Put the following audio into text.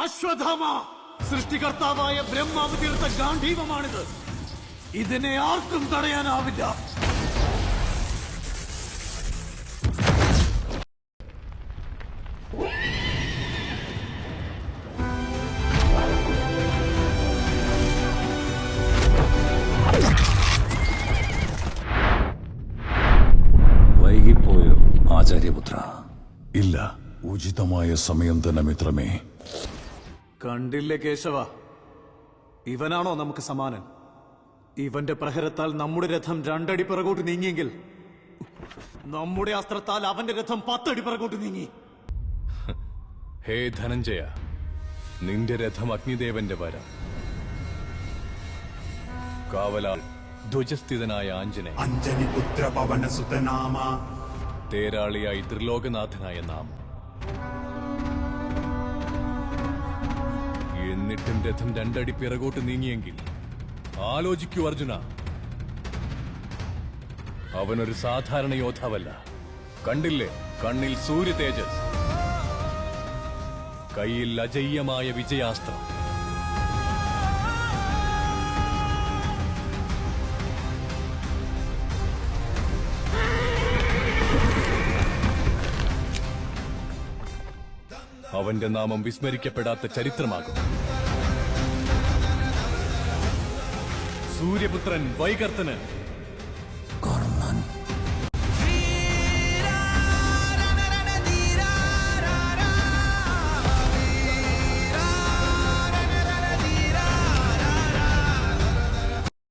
അശ്വത്ഥാമ, സൃഷ്ടികർത്താവായ ബ്രഹ്മാവ് തീർത്ത ഗാന്ധീവമാണിത്. ഇതിനെ ആർക്കും തടയാനാവില്ല. വൈകിപ്പോയോ ആചാര്യപുത്ര? ഇല്ല, ഉചിതമായ സമയം തന്നെ മിത്രമേ. കണ്ടില്ലേ കേശവ, ഇവനാണോ നമുക്ക് സമാനൻ? ഇവന്റെ പ്രഹരത്താൽ നമ്മുടെ രഥം 2 അടി പിറകോട്ട് നീങ്ങിയെങ്കിൽ നമ്മുടെ അസ്ത്രത്താൽ അവന്റെ രഥം 10 അടി പിറകോട്ട് നീങ്ങി. ഹേ ധനഞ്ജയ, നിന്റെ രഥം അഗ്നിദേവന്റെ വരം. കാവലാൾ ധ്വജസ്ഥിതനായ ആഞ്ജനേയ, അഞ്ജനിപുത്ര പവനസുതനാമ, തേരാളിയായി ത്രിലോകനാഥനായ നാമം. എന്നിട്ടും രഥം 2 അടി പിറകോട്ട് നീങ്ങിയെങ്കിൽ ആലോചിക്കൂ അർജുന, അവനൊരു സാധാരണ യോദ്ധാവല്ല. കണ്ടില്ലേ കണ്ണിൽ സൂര്യ തേജസ്, കയ്യിൽ അജയ്യമായ വിജയാസ്ത്രം. അവന്റെ നാമം വിസ്മരിക്കപ്പെടാത്ത ചരിത്രമാകും. സൂര്യപുത്രൻ വൈകർത്തനൻ